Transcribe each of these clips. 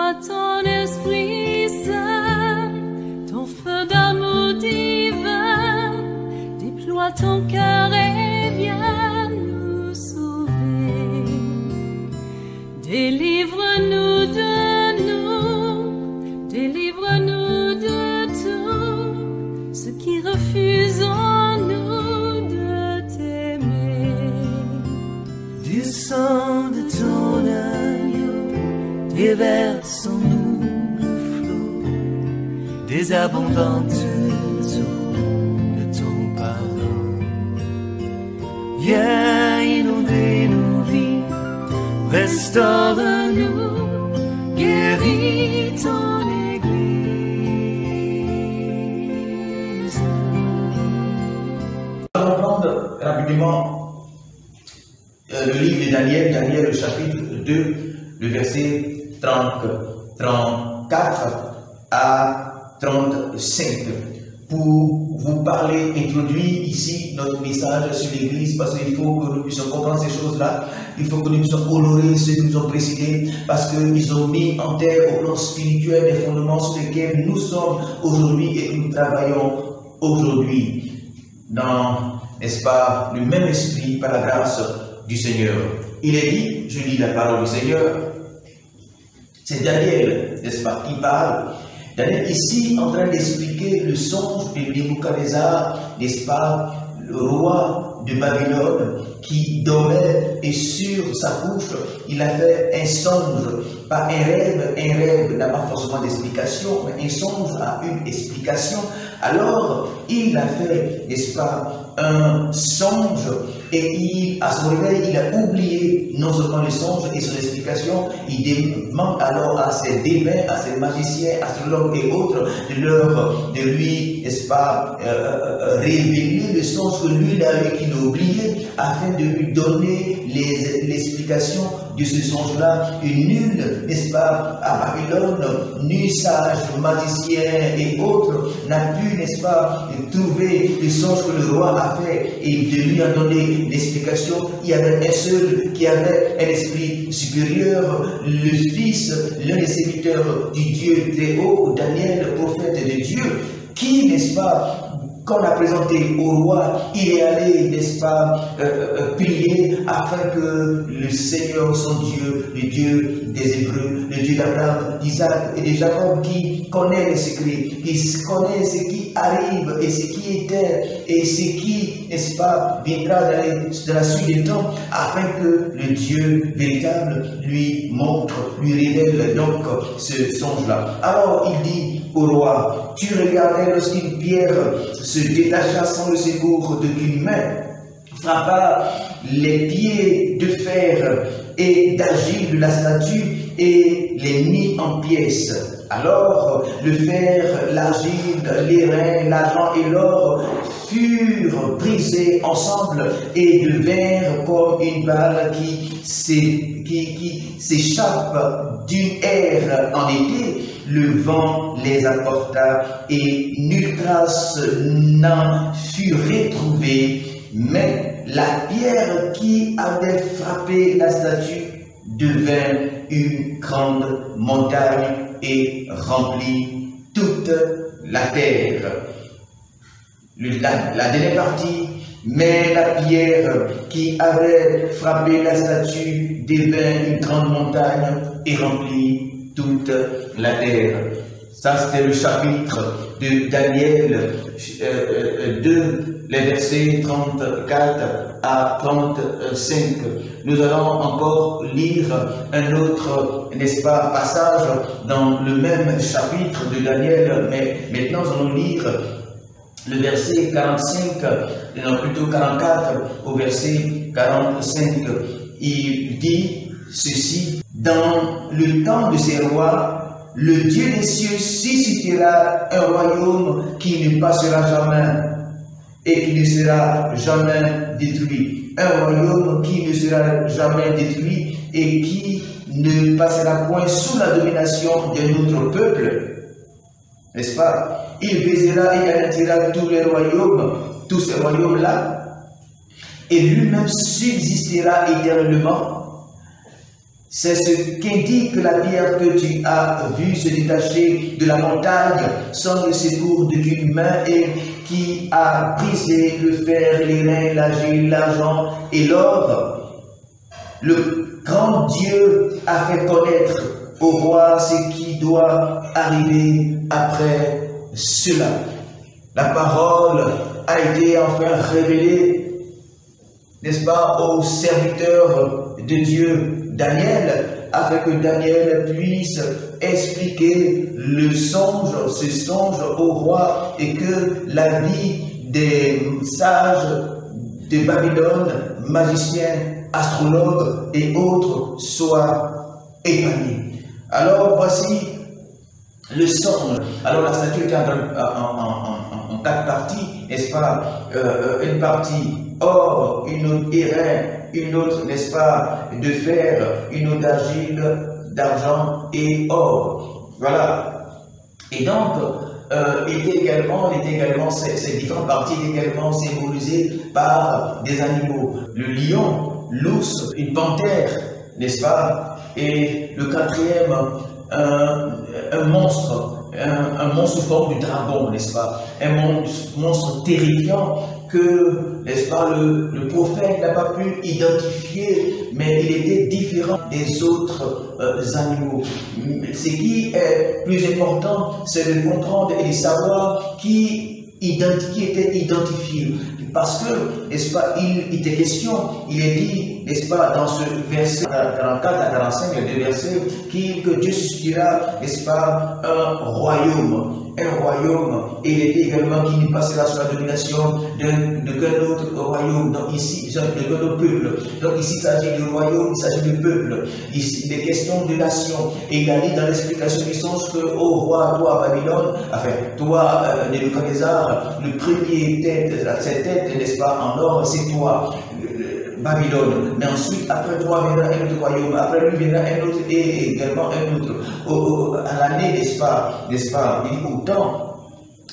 Envoie ton Esprit Saint, ton feu d'amour divin, déploie ton cœur et viens nous sauver. Délivre-nous de nous, délivre-nous de tout, ce qui refuse en nous de t'aimer. Du sang de ton agneau, déverse en nous le flot des abondantes eaux de ton pardon. Viens inonder nos vies, restaure-nous, guéris ton Église. Nous allons prendre rapidement le livre de Daniel, Daniel, le chapitre 2, le verset 34 à 35, pour vous parler, introduire ici notre message sur l'Église, parce qu'il faut que nous puissions comprendre ces choses-là. Il faut que nous puissions honorer ceux qui nous ont précédés, parce qu'ils ont mis en terre au plan spirituel des fondements sur lesquels nous sommes aujourd'hui et nous travaillons aujourd'hui dans, n'est-ce pas, le même esprit par la grâce du Seigneur. Il est dit, je lis la parole du Seigneur, c'est Daniel, n'est-ce pas, qui parle. Daniel ici en train d'expliquer le songe de Nebuchadnezzar, n'est-ce pas, le roi de Babylone qui dormait et sur sa couche, il a fait un songe, pas un rêve n'a pas forcément d'explication, mais un songe a une explication. Alors, il a fait, n'est-ce pas, un songe et à son réveil, il a oublié non seulement le songe et son explication, il demande alors à ses devins, à ses magiciens, astrologues et autres de lui, n'est-ce pas, révéler le songe que lui il a oublié afin de lui donner l'explication de ce songe-là. Et nul, n'est-ce pas, à Babylone, nul sage, magicien et autres n'a pu, n'est-ce pas, trouver le songe que le roi a fait et de lui a donné l'explication. Il y avait un seul qui avait un esprit supérieur, le Fils, l'un des serviteurs du Dieu très haut, Daniel, le prophète de Dieu, qui, n'est-ce pas, qu'on a présenté au roi, il est allé, n'est-ce pas, prier afin que le Seigneur, son Dieu, le Dieu des Hébreux, le Dieu d'Abraham, d'Isaac et de Jacob, qui connaît les secrets, qui connaît ce qui arrive et ce qui était et ce qui, n'est-ce pas, viendra dans la suite des temps, afin que le Dieu véritable lui montre, lui révèle donc ce songe-là. Alors il dit au roi, tu regardais lorsqu'une pierre se détacha sans le secours d'aucune main, frappa les pieds de fer et d'argile de la statue et les mit en pièces. Alors le fer, l'argile, les reins, l'argent et l'or furent brisés ensemble et devinrent comme une balle qui s'échappe d'une aire en été. Le vent les apporta et nulle trace n'en fut retrouvée, mais la pierre qui avait frappé la statue devint une grande montagne et remplit toute la terre. La dernière partie, mais la pierre qui avait frappé la statue devint une grande montagne et remplit toute la terre. Ça, c'était le chapitre de Daniel 2, les versets 34 à 35. Nous allons encore lire un autre, n'est-ce pas, passage dans le même chapitre de Daniel, mais maintenant nous allons lire le verset 45, non plutôt 44 au verset 45. Il dit ceci: dans le temps de ces rois, le Dieu des cieux suscitera un royaume qui ne passera jamais et qui ne sera jamais détruit. Un royaume qui ne sera jamais détruit et qui ne passera point sous la domination de notre peuple. N'est-ce pas? Il baisera et anéantira tous les royaumes, tous ces royaumes-là, et lui-même subsistera éternellement. C'est ce qu'indique la pierre que tu as vue se détacher de la montagne sans le secours d'aucune main et qui a brisé le fer, les reins, l'argile, l'argent et l'or. Le grand Dieu a fait connaître au roi ce qui doit arriver après cela. La parole a été enfin révélée, n'est-ce pas, au serviteur de Dieu, Daniel, afin que Daniel puisse expliquer le songe, ce songe au roi et que la vie des sages de Babylone, magiciens, astrologues et autres soit épargnée. Alors voici le songe. Alors la statue est en 4 parties, n'est-ce pas? Une partie or, une autre airain, une autre, n'est-ce pas, de fer, une autre d'argile, d'argent et or. Voilà. Et donc, ces différentes parties étaient également symbolisées par des animaux. Le lion, l'ours, une panthère, n'est-ce pas? Et le quatrième, un monstre sous forme de dragon, n'est-ce pas? Un monstre terrifiant que, n'est-ce pas, le prophète n'a pas pu identifier, mais il était différent des autres animaux. Ce qui est plus important, c'est de comprendre et de savoir qui était identifié. Parce que, n'est-ce pas, il était question, il est dit, n'est-ce pas, dans ce verset 44 à 45, il y a 2 versets, que Dieu suscitera, n'est-ce pas, un royaume, et il est dit également qu'il ne passera sous la domination de quel autre royaume, donc ici, de quel autre peuple. Donc ici, il s'agit de royaume, il s'agit de peuple, ici, des questions de nation. Et il a dit dans l'explication du sens que, ô roi, toi, Babylone, enfin, toi, Nebuchadnezzar, le premier tête, cette tête, n'est-ce pas, en or, c'est toi, Babylone. Mais ensuite, après toi viendra un autre royaume, après lui viendra un autre et également un autre. À l'année, n'est-ce pas, il dit autant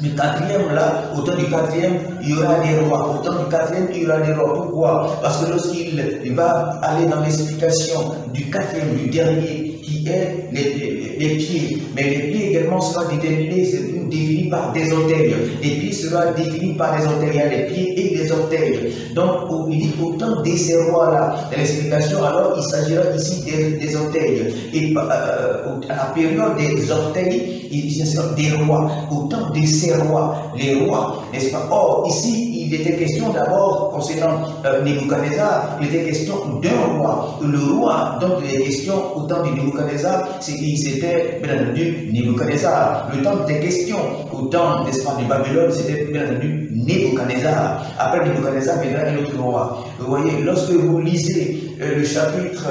du quatrième là, autant du quatrième, il y aura des rois, autant du quatrième, il y aura des rois. Pourquoi? Parce que lorsqu'il va aller dans l'explication du quatrième, du dernier, qui est les pieds, mais les pieds également seront définis par des orteils. Les pieds seront définis par des orteils, il y a les pieds et les orteils. Donc, il dit autant de ces rois-là, dans l'explication, alors il s'agira ici des orteils. Et à la période des orteils, il s'agit des rois, autant de ces rois, les rois, n'est-ce pas? Or, ici, il était question d'abord, concernant Nebuchadnezzar, il était question d'un roi. Le roi, donc il est question au temps de Nebuchadnezzar, c'était bien entendu Nebuchadnezzar. Le temps des questions au temps, n'est-ce pas, de Babylone, c'était bien entendu Nebuchadnezzar. Après Nebuchadnezzar viendra un autre roi. Vous voyez, lorsque vous lisez le chapitre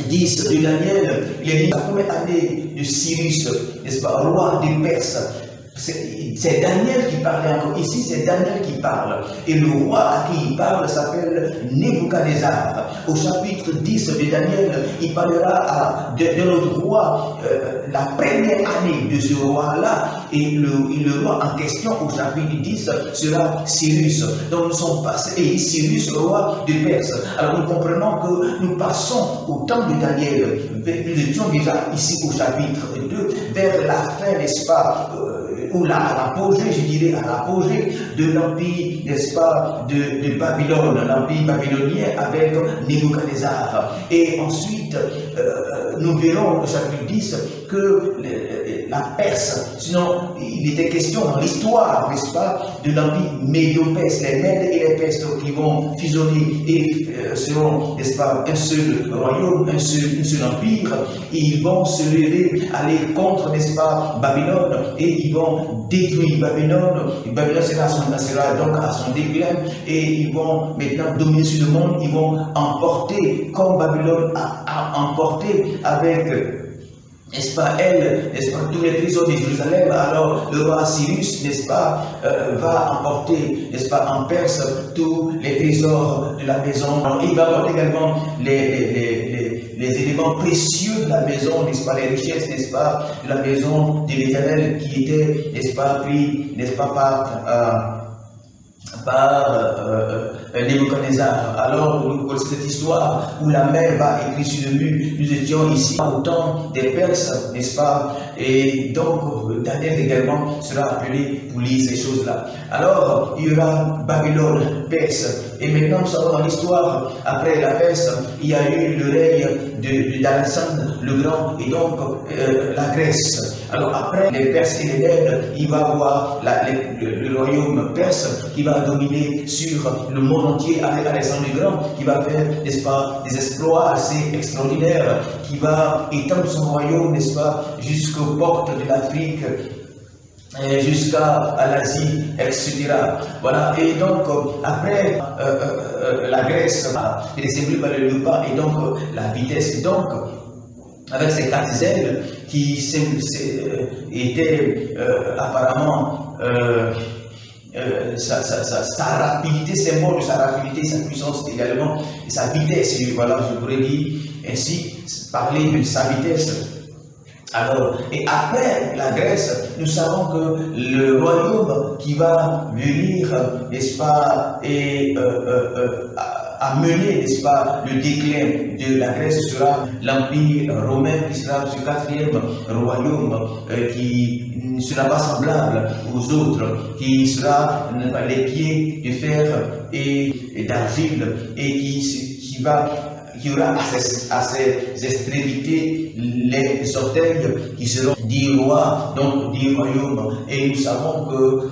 10 de Daniel, il est dit la première année de Cyrus, n'est-ce pas, roi des Perses. C'est Daniel qui parlait encore. Ici, c'est Daniel qui parle. Et le roi à qui il parle s'appelle Nebuchadnezzar. Au chapitre 10 de Daniel, il parlera de notre roi, la première année de ce roi-là. Et le roi en question, au chapitre 10, sera Cyrus. Donc nous sommes passés, et Cyrus, roi de Perse. Alors nous comprenons que nous passons au temps de Daniel. Nous étions déjà ici au chapitre 2, vers la fin, n'est-ce pas, ou à l'apogée, je dirais, à l'apogée de l'empire, n'est-ce pas, de Babylone, l'empire babylonien avec Nebuchadnezzar. Et ensuite, nous verrons au chapitre 10 que la Perse, sinon il était question dans l'histoire, n'est-ce pas, de l'empire médio-perse, les Mèdes et les Perses qui vont fusionner et seront, n'est-ce pas, un seul royaume, un seul empire, et ils vont se lever, aller contre, n'est-ce pas, Babylone, et ils vont détruire Babylone. Babylone sera donc à son déclin, et ils vont maintenant dominer sur le monde, ils vont emporter, comme Babylone a emporté avec, n'est-ce pas, elle, n'est-ce pas, tous les trésors de Jérusalem. Alors le roi Cyrus, n'est-ce pas, va emporter, n'est-ce pas, en Perse tous les trésors de la maison. Alors, il va emporter également les éléments précieux de la maison, n'est-ce pas, les richesses, n'est-ce pas, de la maison de l'Éternel qui étaient, n'est-ce pas, pris, n'est-ce pas, Nebuchadnezzar. Alors, nous connaissons cette histoire où la mer va écrire sur le mur. Nous étions ici au temps des Perses, n'est-ce pas? Et donc, Daniel également sera appelé pour lire ces choses-là. Alors, il y aura Babylone, Perse. Et maintenant, nous savons dans l'histoire, après la Perse, il y a eu le règne d'Alexandre le Grand et donc la Grèce. Alors, après les Perses et les Mèdes, il va y avoir le royaume perse qui va dominer sur le monde entier avec Alexandre le Grand, qui va faire, n'est-ce pas, des exploits assez extraordinaires, qui va étendre son royaume, n'est-ce pas, jusqu'aux portes de l'Afrique, jusqu'à l'Asie, etc. Voilà, et donc après la Grèce est descendue par le pas et donc la vitesse, donc avec ces quatre ailes qui étaient apparemment sa rapidité, symbole de sa rapidité, sa puissance également, et sa vitesse, voilà, je pourrais dire ainsi, parler de sa vitesse. Alors, et après la Grèce, nous savons que le royaume qui va venir, n'est-ce pas, et amener, n'est-ce pas, le déclin de la Grèce sera l'Empire romain qui sera ce quatrième royaume qui ne sera pas semblable aux autres, qui sera les pieds de fer et d'argile et qui aura à ses extrémités les orteils qui seront 10 rois, donc 10 royaumes. Et nous savons que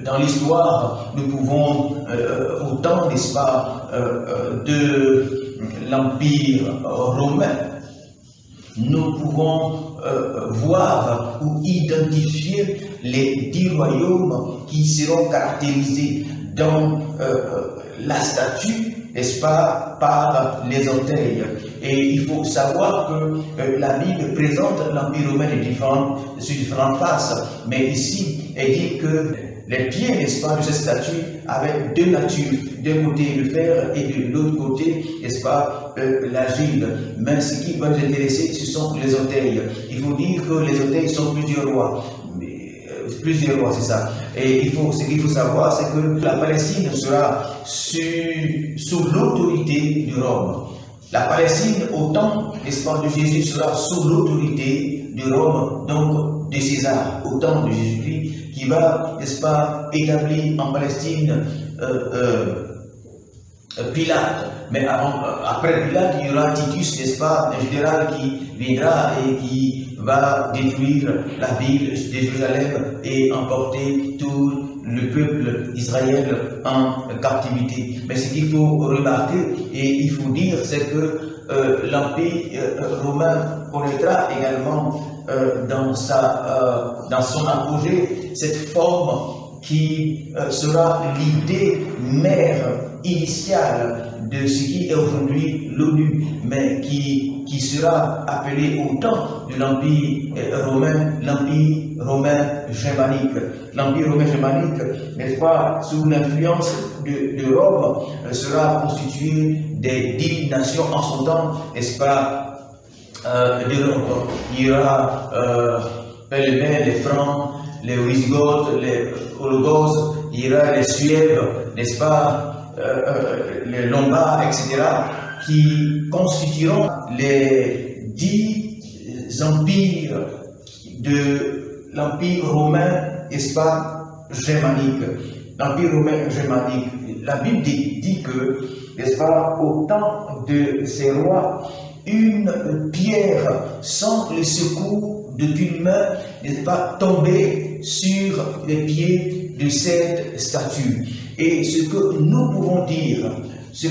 dans l'histoire, nous pouvons, au temps, n'est-ce pas, de l'Empire romain, nous pouvons voir ou identifier les 10 royaumes qui seront caractérisés dans la statue, n'est-ce pas, par les orteils. Et il faut savoir que la Bible présente l'Empire romain sur différentes faces, mais ici, elle dit que les pieds, n'est-ce pas, de cette statue avaient deux natures, d'un côté le fer et de l'autre côté, n'est-ce pas, l'argile. Mais ce qui va nous intéresser, ce sont les orteils. Il faut dire que les orteils sont plusieurs rois. C'est ça. Et ce qu'il faut savoir, c'est que la Palestine sera sous l'autorité de Rome. La Palestine, au temps, n'est-ce pas, de Jésus, sera sous l'autorité de Rome, donc de César, au temps de Jésus-Christ, qui va, n'est-ce pas, établir en Palestine Pilate. Mais après Pilate, il y aura Titus, n'est-ce pas, un général qui viendra et qui va détruire la ville de Jérusalem et emporter tout le peuple d'Israël en captivité. Mais ce qu'il faut remarquer et il faut dire, c'est que l'Empire romain connaîtra également dans son apogée cette forme qui sera l'idée mère initiale de ce qui est aujourd'hui l'ONU, mais qui sera appelé au temps de l'Empire romain, l'Empire romain germanique. L'Empire romain germanique, n'est-ce pas, sous l'influence de Rome, sera constitué des 10 nations en son temps, n'est-ce pas, d'Europe. Il y aura les Francs, les Wisigoths, les Hologos, il y aura les Suèves, n'est-ce pas, les Lombards, etc., qui constitueront les 10 empires de l'Empire romain, n'est-ce pas, germanique. L'Empire romain germanique. La Bible dit que, n'est-ce pas, au temps de ces rois, une pierre sans le secours d'aucune main n'est pas tombée sur les pieds de cette statue. Et ce que nous pouvons dire,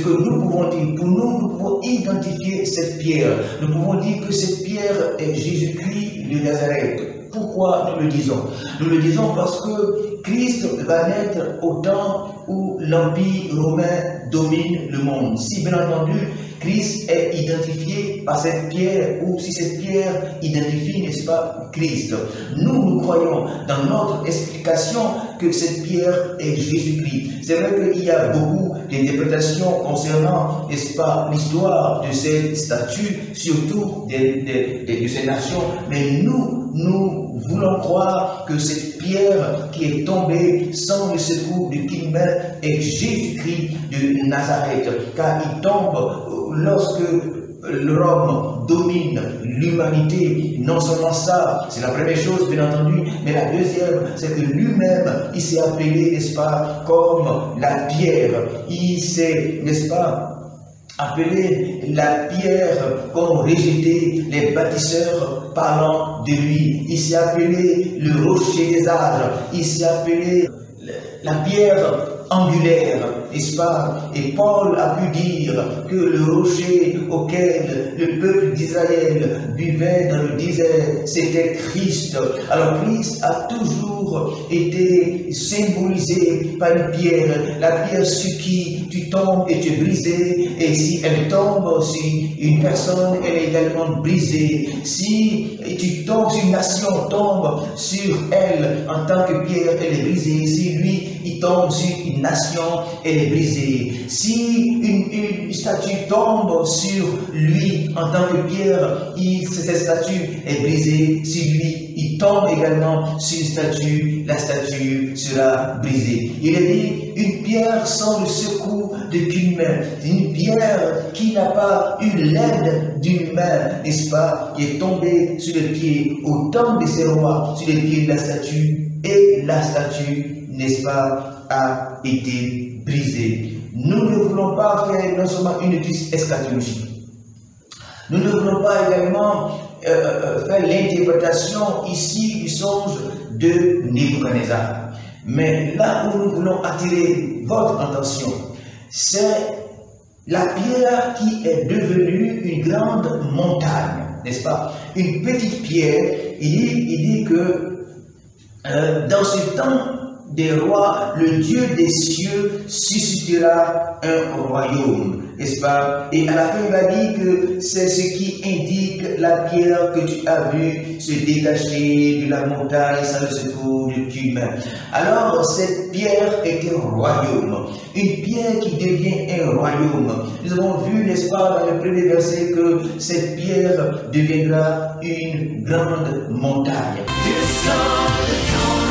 pour nous, nous pouvons identifier cette pierre. Nous pouvons dire que cette pierre est Jésus-Christ de Nazareth. Pourquoi nous le disons? Nous le disons parce que Christ va naître au temps où l'Empire romain domine le monde. Si bien entendu, Christ est identifié par cette pierre, ou si cette pierre identifie, n'est-ce pas, Christ. Nous croyons dans notre explication que cette pierre est Jésus-Christ. C'est vrai qu'il y a beaucoup d'interprétations concernant, n'est-ce pas, l'histoire de ces statues, surtout de ces nations, mais nous voulons croire que cette pierre qui est tombée sans le secours de qui même est Jésus-Christ de Nazareth, car il tombe lorsque Rome domine l'humanité. Non seulement ça, c'est la première chose bien entendu, mais la deuxième, c'est que lui-même, il s'est appelé, n'est-ce pas, comme la pierre. Il s'est, n'est-ce pas, appelé la pierre qu'ont rejeté les bâtisseurs parlant de lui. Il s'est appelé le rocher des âges. Il s'est appelé la pierre angulaire, n'est-ce pas? Et Paul a pu dire que le rocher auquel le peuple d'Israël buvait dans le désert, c'était Christ. Alors Christ a toujours été symbolisé par une pierre, la pierre sur qui tu tombes et tu es brisé, et si elle tombe, si une personne, elle est également brisée. Si tu tombes, si une nation tombe sur elle en tant que pierre, elle est brisée. Si lui, il tombe sur une nation, elle est brisée. Si une statue tombe sur lui en tant que pierre, cette statue est brisée. Si lui, il tombe également sur une statue, la statue sera brisée. Il est dit, une pierre sans le secours d'aucune main, une pierre qui n'a pas eu l'aide d'une main, n'est-ce pas, qui est tombée sur les pieds au temps de ses rois, sur les pieds de la statue, et la statue, n'est-ce pas, a été brisée. Nous ne voulons pas faire non seulement une étude eschatologique, nous ne voulons pas également faire l'interprétation ici du songe de Nebuchadnezzar. Mais là où nous voulons attirer votre attention, c'est la pierre qui est devenue une grande montagne, n'est-ce pas? Une petite pierre. Il dit que dans ce temps des rois, le Dieu des cieux suscitera un royaume, n'est-ce pas? Et à la fin, il va dire que c'est ce qui indique la pierre que tu as vue se détacher de la montagne sans le secours de Dieu-même. Alors, cette pierre est un royaume, une pierre qui devient un royaume. Nous avons vu, n'est-ce pas, dans le premier verset, que cette pierre deviendra une grande montagne. Descends